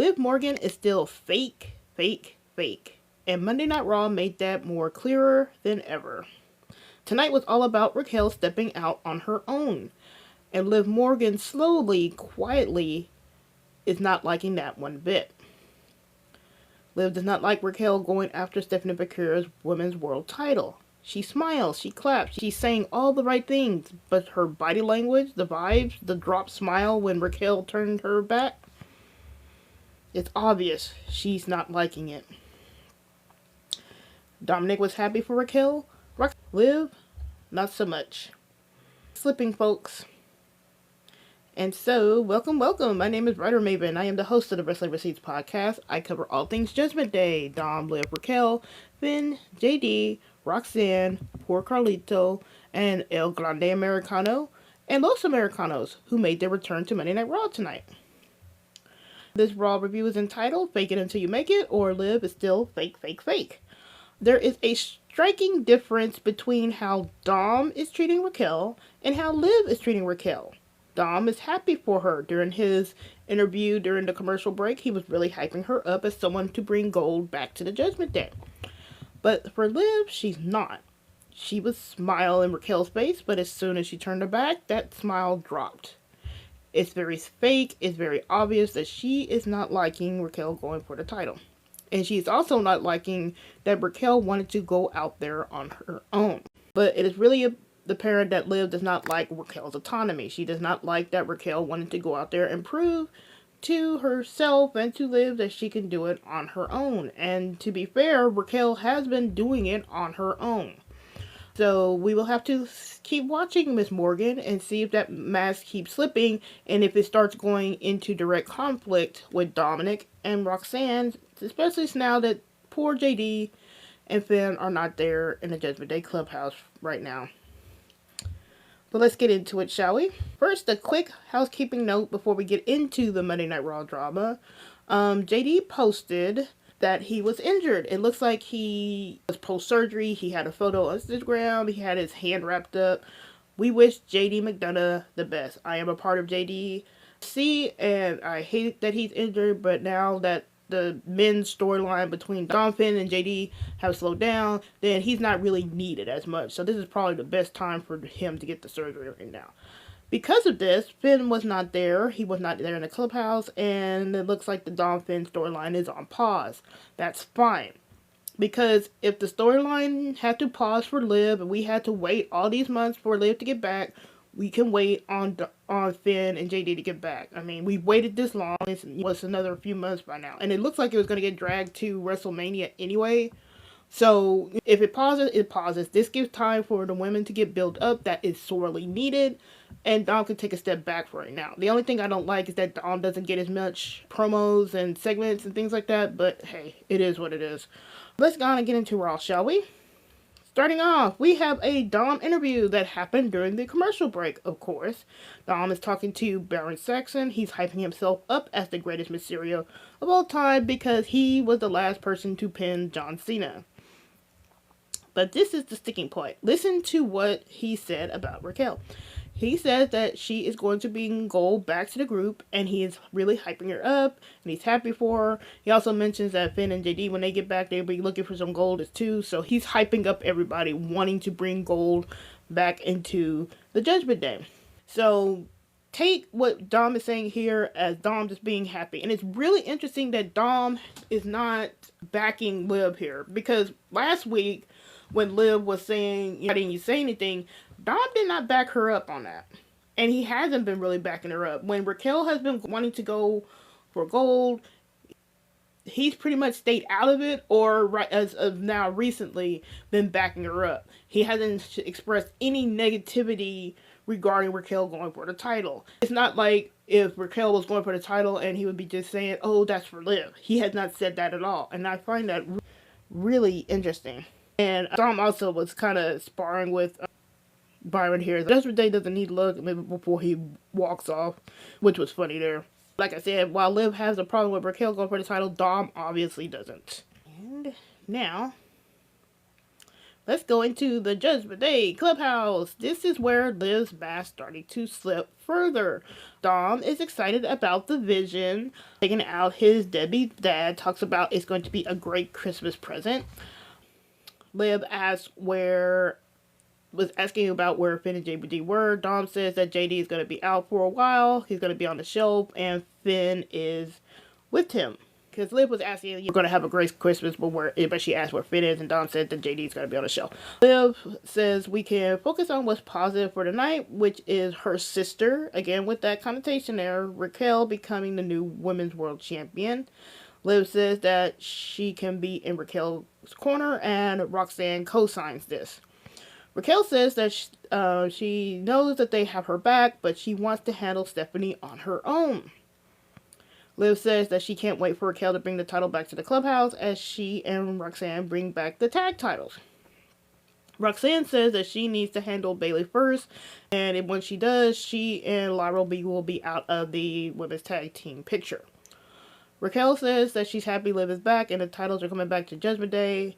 Liv Morgan is still fake, fake, fake. And Monday Night Raw made that more clearer than ever. Tonight was all about Raquel stepping out on her own. And Liv Morgan slowly, quietly, is not liking that one bit. Liv does not like Raquel going after Stephanie Vaquer's women's world title. She smiles, she claps, she's saying all the right things, but her body language, the vibes, the drop smile when Raquel turned her back, it's obvious she's not liking it. Dominic was happy for Raquel. Liv, not so much. Slipping, folks. And so, welcome. My name is Writer Maven. I am the host of the Wrestling Receipts podcast. I cover all things Judgment Day. Dom, Liv, Raquel, Finn, JD, Roxanne, Poor Carlito, and El Grande Americano, and Los Americanos, who made their return to Monday Night Raw tonight. This Raw review is entitled Fake It Until You Make It, or Liv is Still Fake, Fake, Fake. There is a striking difference between how Dom is treating Raquel and how Liv is treating Raquel. Dom is happy for her. During his interview during the commercial break, he was really hyping her up as someone to bring gold back to the Judgment Day. But for Liv, she's not. She was smiling in Raquel's face, but as soon as she turned her back, that smile dropped. It's very fake. It's very obvious that she is not liking Raquel going for the title. And she's also not liking that Raquel wanted to go out there on her own. But it is really apparent that Liv does not like Raquel's autonomy. She does not like that Raquel wanted to go out there and prove to herself and to Liv that she can do it on her own. And to be fair, Raquel has been doing it on her own. So we will have to keep watching Miss Morgan and see if that mask keeps slipping and if it starts going into direct conflict with Dominic and Roxanne, especially now that poor JD and Finn are not there in the Judgment Day clubhouse right now. But let's get into it, shall we? First, a quick housekeeping note before we get into the Monday Night Raw drama. JD posted that he was injured. It looks like he was post-surgery. He had a photo on Instagram. He had his hand wrapped up. We wish JD McDonough the best. I am a part of JD. And I hate that he's injured, but now that the men's storyline between Dom, Finn, and JD have slowed down, then he's not really needed as much. So this is probably the best time for him to get the surgery right now. Because of this, Finn was not there. He was not there in the clubhouse, and it looks like the Dom Finn storyline is on pause. That's fine. Because if the storyline had to pause for Liv, and we had to wait all these months for Liv to get back, we can wait on Finn and JD to get back. I mean, we waited this long. It was another few months by now. And it looks like it was going to get dragged to WrestleMania anyway. So if it pauses, it pauses. This gives time for the women to get built up. That is sorely needed. And Dom can take a step back for right now. The only thing I don't like is that Dom doesn't get as much promos and segments and things like that. But hey, it is what it is. Let's go on and get into Raw, shall we? Starting off, we have a Dom interview that happened during the commercial break, of course. Dom is talking to Baron Saxon. He's hyping himself up as the greatest Mysterio of all time because he was the last person to pin John Cena. But this is the sticking point. Listen to what he said about Raquel. He says that she is going to bring gold back to the group, and he is really hyping her up, and he's happy for her. He also mentions that Finn and JD, when they get back, they'll be looking for some gold too, so he's hyping up everybody, wanting to bring gold back into the Judgment Day. So take what Dom is saying here as Dom just being happy. And it's really interesting that Dom is not backing Liv here, because last week, when Liv was saying, why didn't you say anything, Dom did not back her up on that. And he hasn't been really backing her up. When Raquel has been wanting to go for gold, he's pretty much stayed out of it, or as of now recently, been backing her up. He hasn't expressed any negativity regarding Raquel going for the title. It's not like if Raquel was going for the title and he would be just saying, oh, that's for Liv. He has not said that at all. And I find that really interesting. And Dom also was kind of sparring with Byron here. Judgment Day doesn't need to look maybe before he walks off, which was funny there. Like I said, while Liv has a problem with Raquel going for the title, Dom obviously doesn't. And now, let's go into the Judgment Day Clubhouse. This is where Liv's mask starting to slip further. Dom is excited about the vision. Taking out his deadbeat dad, talks about it's going to be a great Christmas present. Liv was asking about where Finn and JD were. Dom says that JD is going to be out for a while. He's going to be on the shelf, and Finn is with him. Because Liv was asking, you're going to have a great Christmas, but she asked where Finn is, and Dom said that JD is going to be on the shelf. Liv says we can focus on what's positive for tonight, which is her sister, again with that connotation there, Raquel becoming the new Women's World Champion. Liv says that she can be in Raquel's corner, and Roxanne co-signs this. Raquel says that she knows that they have her back, but she wants to handle Stephanie on her own. Liv says that she can't wait for Raquel to bring the title back to the clubhouse as she and Roxanne bring back the tag titles. Roxanne says that she needs to handle Bayley first, and when she does, she and Lyra will be out of the women's tag team picture. Raquel says that she's happy Liv is back and the titles are coming back to Judgment Day.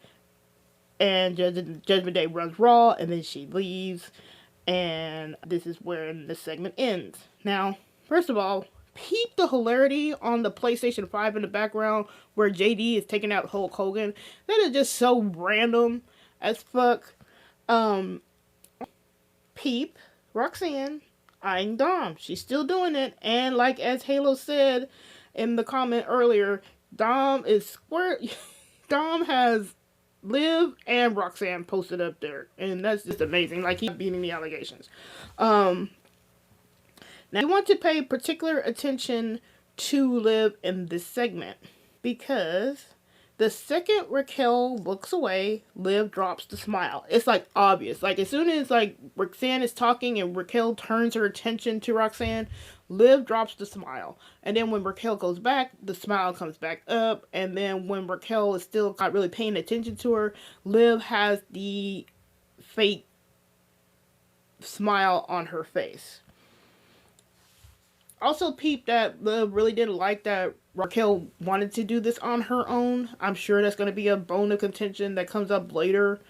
And Judgment Day runs Raw, and then she leaves. And this is where the segment ends. Now, first of all, peep the hilarity on the PlayStation 5 in the background where JD is taking out Hulk Hogan. That is just so random as fuck. Peep Roxanne eyeing Dom. She's still doing it. And like as Halo said in the comment earlier, Dom has Liv and Roxanne posted up there, and that's just amazing. Like, he's beating the allegations. Now you want to pay particular attention to Liv in this segment, because the second Raquel looks away, Liv drops the smile. It's like obvious. Like, as soon as like Roxanne is talking and Raquel turns her attention to Roxanne, Liv drops the smile. And then when Raquel goes back, the smile comes back up. And then when Raquel is still not really paying attention to her, Liv has the fake smile on her face. Also peep that Liv really didn't like that Raquel wanted to do this on her own. I'm sure that's going to be a bone of contention that comes up later.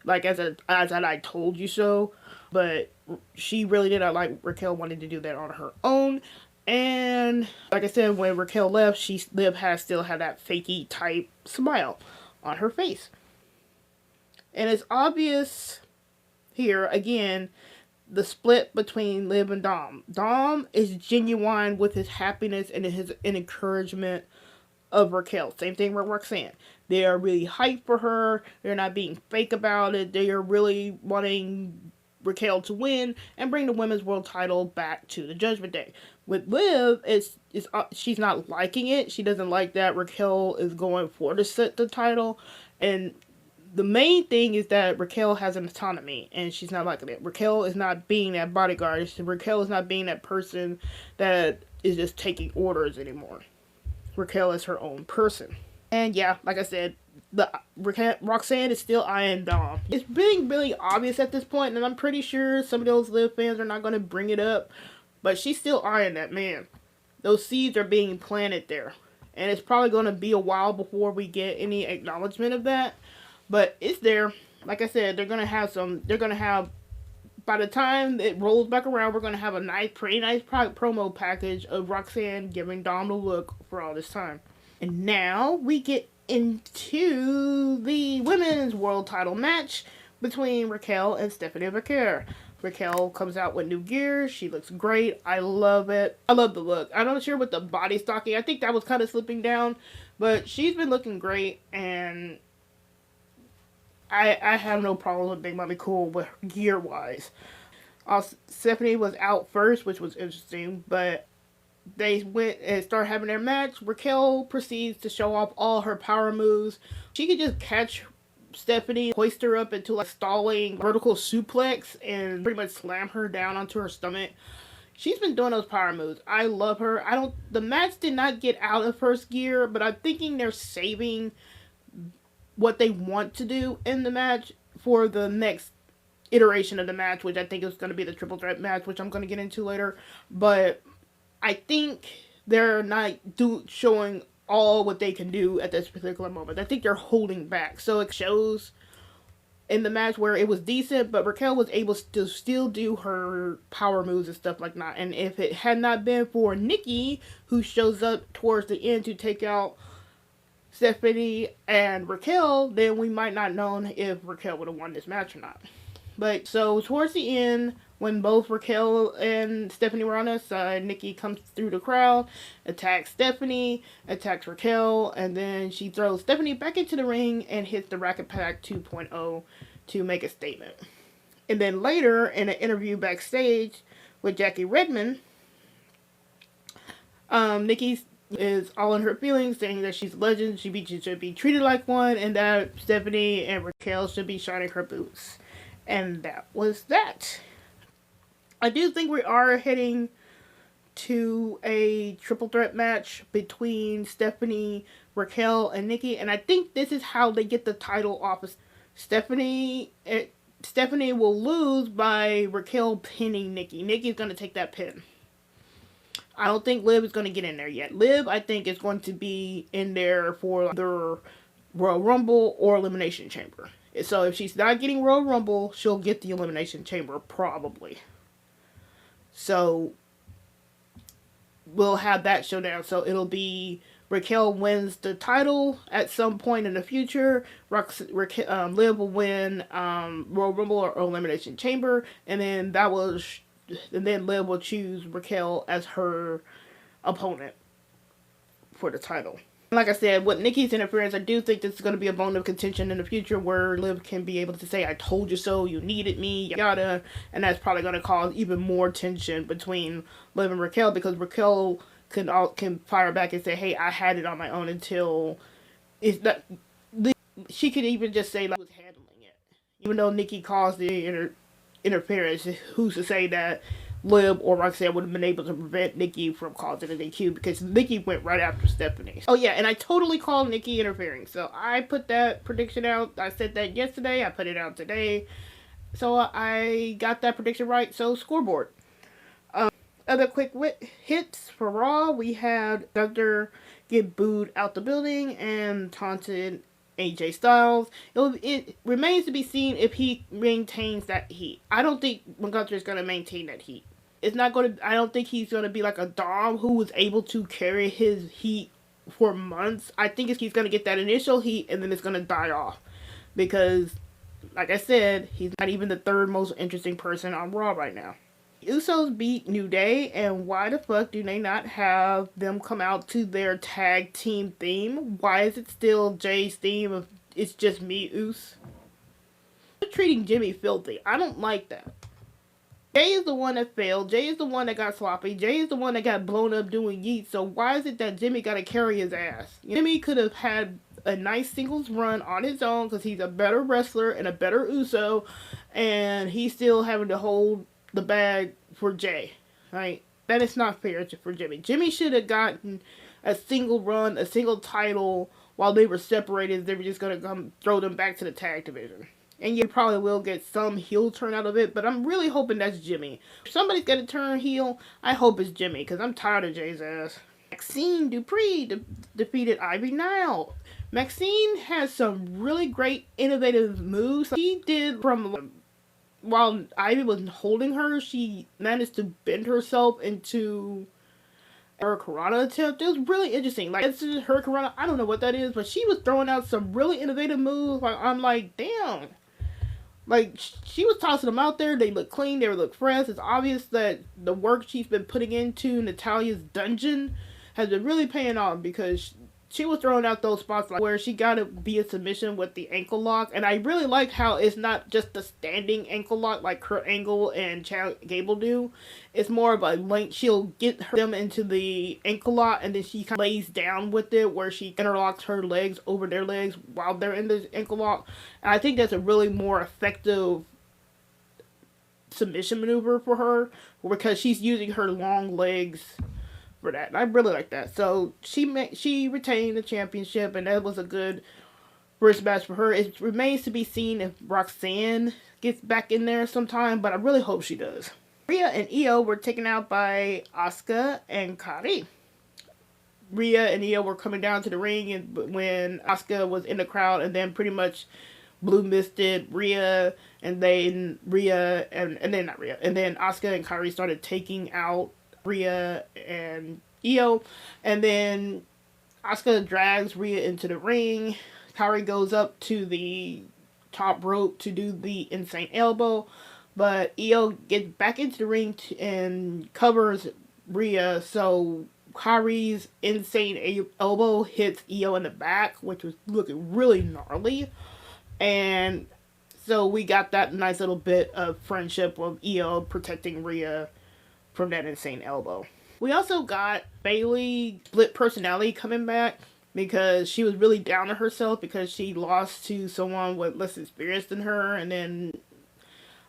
Like, as I told you so. But she really did not like Raquel wanting to do that on her own. And like I said, when Raquel left, Liv still had that fakey type smile on her face. And it's obvious here, again, the split between Liv and Dom. Dom is genuine with his happiness and his encouragement of Raquel. Same thing with Roxanne. They are really hyped for her. They're not being fake about it. They are really wanting Raquel to win and bring the women's world title back to the Judgment Day. With Liv, she's not liking it. She doesn't like that Raquel is going for the title. And the main thing is that Raquel has an autonomy, and she's not liking it. Raquel is not being that bodyguard. Raquel is not being that person that is just taking orders anymore. Raquel is her own person. And yeah, like I said, Roxanne is still eyeing Dom. It's being really obvious at this point, and I'm pretty sure some of those Liv fans are not going to bring it up, but she's still eyeing that man. Those seeds are being planted there, and it's probably going to be a while before we get any acknowledgement of that, but it's there. Like I said, by the time it rolls back around, we're going to have a pretty nice promo package of Roxanne giving Dom the look for all this time. And now we get into the women's world title match between Raquel and Stephanie Vaquer. Raquel comes out with new gear. She looks great. I love it. I love the look. I'm not sure with the body stocking. I think that was kind of slipping down, but she's been looking great, and I have no problem with Big Mommy Cool with gear-wise. Stephanie was out first, which was interesting, but they went and started having their match. Raquel proceeds to show off all her power moves. She could just catch Stephanie, hoist her up into like stalling vertical suplex, and pretty much slam her down onto her stomach. She's been doing those power moves. I love her. The match did not get out of first gear, but I'm thinking they're saving what they want to do in the match for the next iteration of the match, which I think is going to be the triple threat match, which I'm going to get into later. But I think they're not showing all what they can do at this particular moment. I think they're holding back. So it shows in the match where it was decent, but Raquel was able to still do her power moves and stuff like that. And if it had not been for Nikki, who shows up towards the end to take out Stephanie and Raquel, then we might not known if Raquel would have won this match or not. But so towards the end, when both Raquel and Stephanie were on their side, Nikki comes through the crowd, attacks Stephanie, attacks Raquel, and then she throws Stephanie back into the ring and hits the Racket Pack 2.0 to make a statement. And then later, in an interview backstage with Jackie Redmond, Nikki is all in her feelings, saying that she's a legend, she should be treated like one, and that Stephanie and Raquel should be shining her boots. And that was that. I do think we are heading to a triple threat match between Stephanie, Raquel, and Nikki. And I think this is how they get the title off of Stephanie. Stephanie will lose by Raquel pinning Nikki. Nikki's going to take that pin. I don't think Liv is going to get in there yet. Liv, I think, is going to be in there for the Royal Rumble or Elimination Chamber. So if she's not getting Royal Rumble, she'll get the Elimination Chamber, probably. So we'll have that showdown. So it'll be Raquel wins the title at some point in the future. Liv will win Royal Rumble or Elimination Chamber, and then Liv will choose Raquel as her opponent for the title. Like I said, with Nikki's interference, I do think this is going to be a bone of contention in the future where Liv can be able to say, I told you so, you needed me, yada, and that's probably going to cause even more tension between Liv and Raquel, because Raquel can fire back and say, hey, I had it on my own until it's not. She could even just say, like, I was handling it. Even though Nikki caused the interference, who's to say that Liv or Roxanne would have been able to prevent Nikki from causing an DQ, because Nikki went right after Stephanie. Oh yeah, and I totally called Nikki interfering. So I put that prediction out. I said that yesterday. I put it out today. So I got that prediction right. So scoreboard. Other quick hits for Raw. We had Gunther get booed out the building and taunted AJ Styles. It remains to be seen if he maintains that heat. I don't think Gunther is going to maintain that heat. It's not going to. I don't think he's going to be like a Dom who was able to carry his heat for months. I think he's going to get that initial heat and then it's going to die off, because, like I said, he's not even the third most interesting person on Raw right now. Usos beat New Day, and why the fuck do they not have them come out to their tag team theme? Why is it still Jay's theme of It's Just Me, Us? They're treating Jimmy filthy. I don't like that. Jay is the one that failed. Jay is the one that got sloppy. Jay is the one that got blown up doing yeet. So why is it that Jimmy got to carry his ass? Jimmy could have had a nice singles run on his own because he's a better wrestler and a better Uso, and he's still having to hold the bag for Jay, right? That is not fair for Jimmy. Jimmy should have gotten a single run, a single title while they were separated. They were just going to come throw them back to the tag division. And you probably will get some heel turn out of it, but I'm really hoping that's Jimmy. If somebody's going to turn heel, I hope it's Jimmy, because I'm tired of Jay's ass. Maxine Dupree defeated Ivy Nile. Maxine has some really great innovative moves. She did from... While Ivy was holding her, she managed to bend herself into a Hurricanrana attempt. It was really interesting. Like, it's just Hurricanrana. I don't know what that is, but she was throwing out some really innovative moves. Like, I'm like, damn. Like, she was tossing them out there. They look clean. They look fresh. It's obvious that the work she's been putting into Natalia's dungeon has been really paying off, because she was throwing out those spots like where she got to be a submission with the ankle lock. And I really like how it's not just the standing ankle lock like Kurt Angle and Chad Gable do. It's more of a link. She'll get them into the ankle lock and then she kind of lays down with it where she interlocks her legs over their legs while they're in the ankle lock. And I think that's a really more effective submission maneuver for her, because she's using her long legs for that. And I really like that. So she retained the championship, and that was a good first match for her. It remains to be seen if Roxanne gets back in there sometime, but I really hope she does. Rhea and Io were taken out by Asuka and Kairi. Rhea and Io were coming down to the ring and when Asuka was in the crowd, and then pretty much blue misted Rhea, and then Rhea and then not Rhea, and then Asuka and Kairi started taking out Rhea and Io, and then Asuka drags Rhea into the ring. Kairi goes up to the top rope to do the insane elbow, but Io gets back into the ring and covers Rhea, so Kairi's insane elbow hits Io in the back, which was looking really gnarly. And so we got that nice little bit of friendship of Io protecting Rhea from that insane elbow. We also got Bayley split personality coming back because she was really down on herself because she lost to someone with less experience than her, and then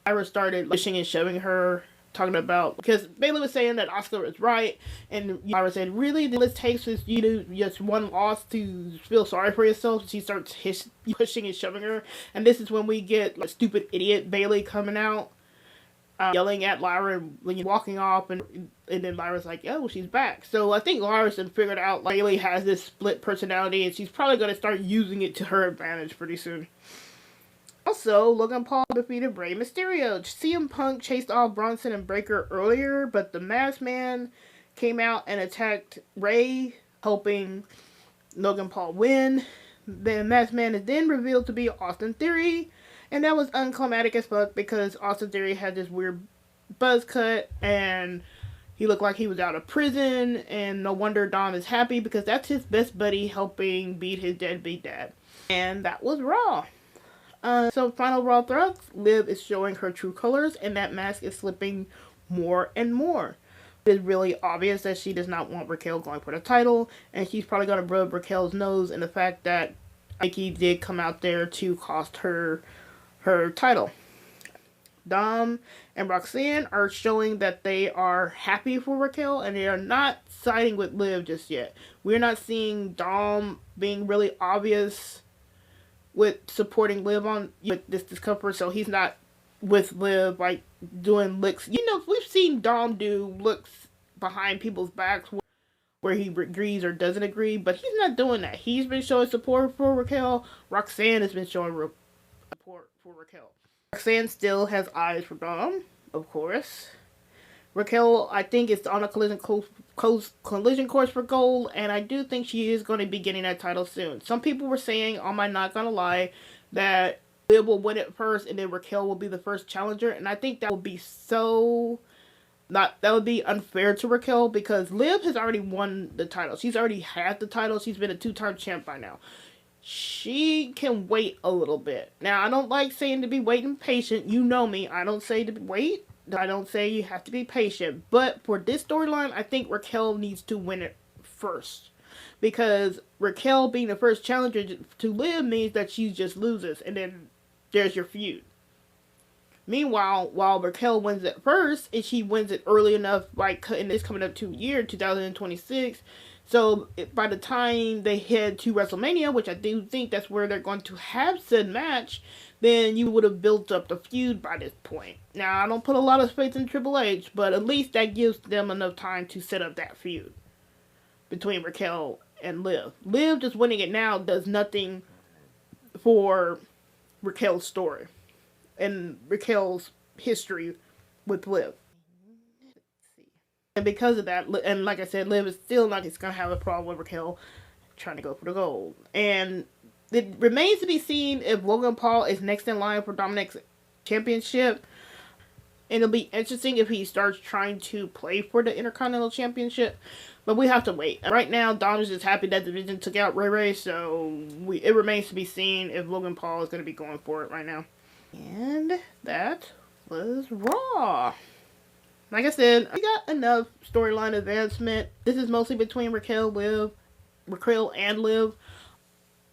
Ira started pushing and shoving her, talking about, because Bayley was saying that Asuka was right, and Ira said, really, this takes is you to just one loss to feel sorry for yourself. She starts pushing and shoving her, and this is when we get like stupid idiot Bayley coming out, yelling at Lyra when you're walking off, and then Lyra's like, oh, she's back. So I think Lyra's figured out like, Bayley has this split personality, and she's probably going to start using it to her advantage pretty soon. Also, Logan Paul defeated Rey Mysterio. CM Punk chased off Bronson and Breakker earlier, but the Masked Man came out and attacked Rey, helping Logan Paul win. The Masked Man is then revealed to be Austin Theory, and that was unclimatic as fuck because Austin Theory had this weird buzz cut, and he looked like he was out of prison, and no wonder Dom is happy because that's his best buddy helping beat his deadbeat dad. And that was Raw. So final Raw thoughts, Liv is showing her true colors, and that mask is slipping more and more. It is really obvious that she does not want Raquel going for the title, and she's probably going to rub Raquel's nose in the fact that Nikki did come out there to cost her title. Dom and Roxanne are showing that they are happy for Raquel, and they are not siding with Liv just yet. We're not seeing Dom being really obvious with supporting Liv on with this discomfort, so he's not with Liv like doing licks. You know, we've seen Dom do looks behind people's backs where he agrees or doesn't agree, but he's not doing that. He's been showing support for Raquel. Roxanne has been showing support for Raquel. Roxanne still has eyes for Dom, of course. Raquel, I think, is on a collision course for gold, and I do think she is going to be getting that title soon. Some people were saying, on my Not Gonna Lie, that Liv will win it first, and then Raquel will be the first challenger, and I think that would be that would be unfair to Raquel, because Liv has already won the title. She's already had the title. She's been a 2-time champ by now. She can wait a little bit. Now, I don't like saying to be waiting patient. You know me. I don't say to wait. I don't say you have to be patient, but for this storyline, I think Raquel needs to win it first, because Raquel being the first challenger to Liv means that she just loses, and then there's your feud. Meanwhile, while Raquel wins it first, and she wins it early enough, like, and it's coming up to year 2026, so by the time they head to WrestleMania, which I do think that's where they're going to have said match, then you would have built up the feud by this point. Now, I don't put a lot of faith in Triple H, but at least that gives them enough time to set up that feud between Raquel and Liv. Liv just winning it now does nothing for Raquel's story and Raquel's history with Liv. And because of that, and like I said, Liv is still not going to have a problem with Raquel trying to go for the gold. And it remains to be seen if Logan Paul is next in line for Dominic's championship. And it'll be interesting if he starts trying to play for the Intercontinental Championship. But we have to wait. Right now, Dom is just happy that division took out Ray, so it remains to be seen if Logan Paul is going to be going for it right now. And that was Raw. Like I said, we got enough storyline advancement. This is mostly between Raquel and Liv.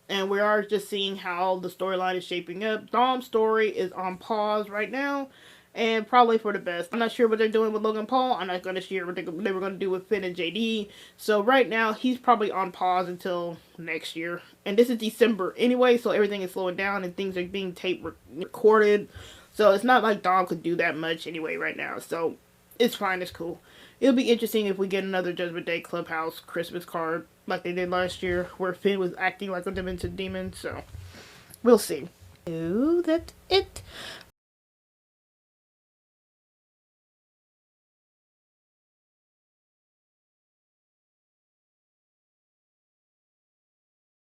And we are just seeing how the storyline is shaping up. Dom's story is on pause right now, and probably for the best. I'm not sure what they're doing with Logan Paul. I'm not going to share what they were going to do with Finn and JD. So right now, he's probably on pause until next year. And this is December anyway, so everything is slowing down and things are being recorded. So it's not like Dom could do that much anyway right now. So it's fine, it's cool. It'll be interesting if we get another Judgment Day Clubhouse Christmas card like they did last year, where Finn was acting like a demented demon, so we'll see. So that's it